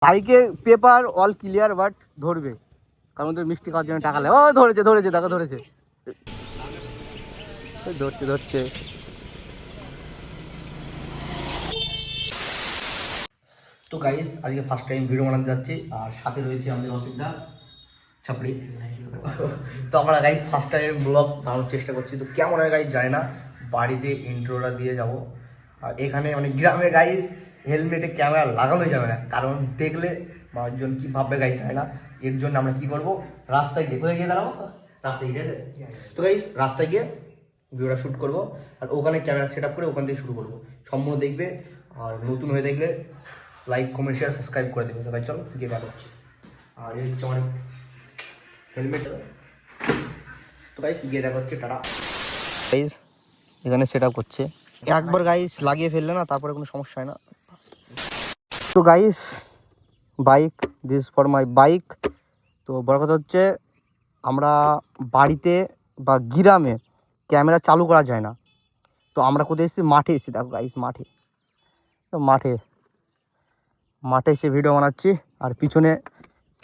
বাইকে paper all clear, but ধরবে কারণ তোর মিষ্টি খাওয়ার জন্য টাকা লাগে। ও ধরেছে ধরেছে, দেখো ধরেছে, ধরছে ধরছে। তো গাইস আজকে ফার্স্ট টাইম ভিডিও বানাতে যাচ্ছি, আর সাথে রয়েছে আমাদের অসিকদা ছাপড়ি। তো আমরা গাইস ফার্স্ট টাইম ব্লগ বানানোর চেষ্টা করছি, তো কেমন হয় গাইস জানি না। বাড়িতে ইন্ট্রোটা দিয়ে যাব। আর এখানে মানে গ্রামে গাইস হেলমেটে ক্যামেরা লাগানো যাবে না, কারণ দেখলে মানুষজন কী ভাববে গাইস জানে না। এর জন্য আমরা কী করবো, রাস্তায় গিয়ে কোথায় গিয়ে দাঁড়াবো, রাস্তায় গিয়ে। তো গাইস রাস্তায় গিয়ে ভিডিওটা শ্যুট করবো, আর ওখানে ক্যামেরা সেট আপ করে ওখান থেকে শুরু করবো। সম্পূর্ণ দেখবে, আর নতুন হয়ে দেখলে লাইক কমেন্ট শেয়ার সাবস্ক্রাইব করে দেবে। সবাই চলো গিয়ে দেখা হচ্ছে। আর এই হচ্ছে অনেক হেলমেট। তো গাইস গিয়ে দেখা হচ্ছে, টাটা। গাইস এখানে সেট আপ করছে, একবার গাইস লাগিয়ে ফেললে না তারপরে কোনো সমস্যা হয় না। তো guys bike, this for my bike. তো বড় কথা হচ্ছে আমরা বাড়িতে বা গ্রামে ক্যামেরা চালু করা যায় না। তো আমরা কোথায় এসেছি, মাঠে এসেছি। দেখো গাইস মাঠে, তো মাঠে এসে ভিডিও বানাচ্ছি। আর পিছনে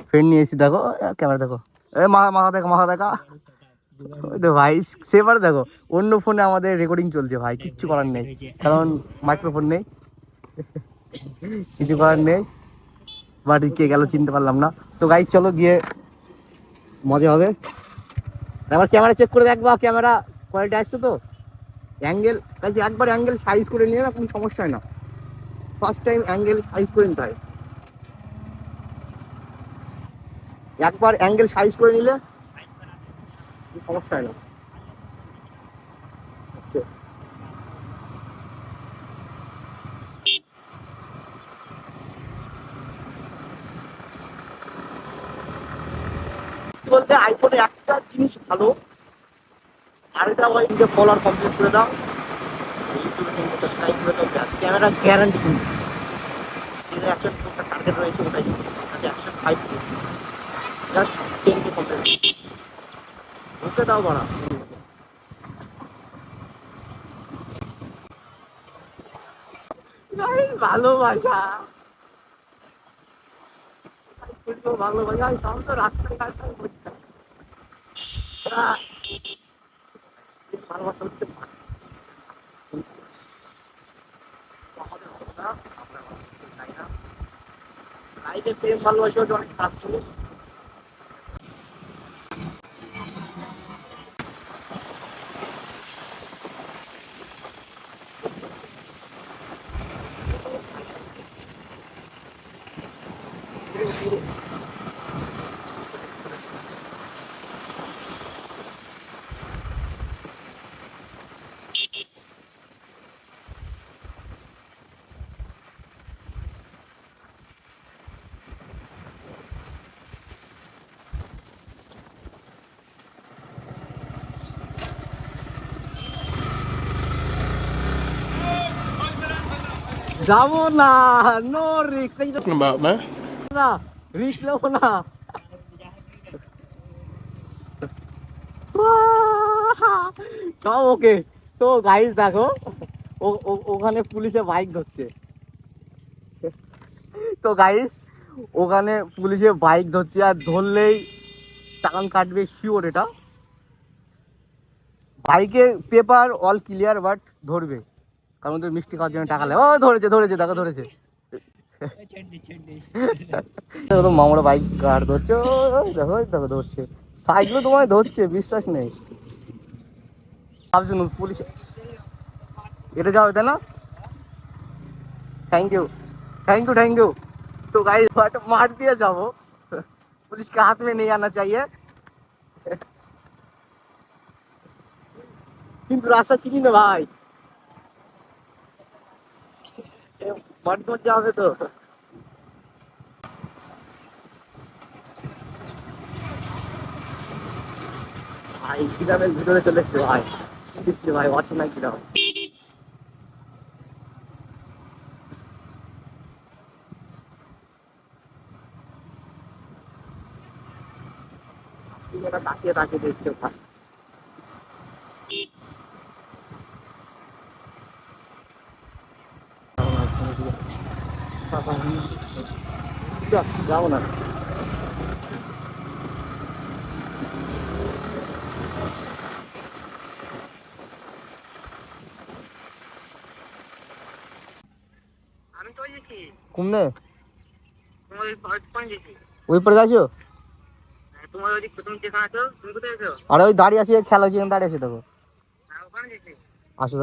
ফ্রেন্ড নিয়ে এসেছি, দেখো ক্যামেরা দেখো, মাথা দেখো, মাথা দেখা। তো ভাই সেবার দেখো, অন্য ফোনে আমাদের রেকর্ডিং চলছে ভাই, কিচ্ছু করার নেই, কারণ মাইক্রোফোন নেই, কিছু করার নেই। বাট কে গেল চিনতে পারলাম না। তো গাইস চলো গিয়ে মজা হবে। এবার ক্যামেরা চেক করে দেখবা, ক্যামেরা কোয়ালিটি আসছে তো। অ্যাঙ্গেল কাছে একবার অ্যাঙ্গেল সাইজ করে নিয়ে না কোনো সমস্যা হয় না। ফার্স্ট টাইম অ্যাঙ্গেল সাইজ করে নিতে হয়, একবার অ্যাঙ্গেল সাইজ করে নিলে সমস্যা হয় না। বলতে আইফোনে একটা জিনিস ভালো, আর এটা ওই যে ফলোয়ার কমপ্লিট করে দাও, ইউটিউবে সাবস্ক্রাইব করে দাও, ক্যামেরা গ্যারান্টি কিন্তু যেটা অ্যাকশন একটা টার্গেট রয়েছে ওটাই, আচ্ছা 105 জাস্ট 10K কমপ্লিট ওকে দাও বাড়া। ভালোবাসা ভালোবাসা সব তো রাস্তায় রাস্তায় বলছে। ভালোবাসা হচ্ছে আমাদের অবস্থা, আমরা তাই না। লাইফে প্রেম ভালোবাসা হচ্ছে অনেক খারাপ জিনিস। যাবো না, নো রিস্ক। না রিস্ক নেবো না। সব ওকে। তো গাইস দেখো, ওখানে পুলিশে বাইক ধরছে। তো গাইস ওখানে পুলিশে বাইক ধরছে, আর ধরলেই চালান কাটবে শিওর। এটা বাইকে পেপার অল ক্লিয়ার, বাট ধরবে কারণ তোর মিষ্টি খাওয়ার জন্য টাকা লাগে। ও ধরেছে ধরেছে, দেখো ধরেছে। মামারা বাইক গাড় ধরছে, দেখো দেখো ধরছে, সাইকেল তোমায় ধরছে, বিশ্বাস নেই। ভাবছেন পুলিশ এটা যাও, তাই না। Thank you thank you thank you. तो गाइस मार दिया जाओ, पुलिस के हाथ में नहीं आना चाहिए। কিন্তু রাস্তা চিনি না ভাই, মাঠ মধ্যে হবে তো। ভাই গ্রামের ভিতরে চলে এসছে ভাই, ভাই অচেনা গ্রাম। তাকিয়ে তাকিয়ে দেখছে ভাই। যাবো না। আমি তো যেছি কমনে তোমার ওই পয়েন্ট যেছি ওই পরে যাচ্ছো? তোমার ওই তুমি যেখানে আছো তুমি কোথায় আছো? আরে ওই দাঁড়িয়ে আছি, খেলা হচ্ছে, দাঁড়িয়ে আছি দেখো। ওখানে যেছি। আসো।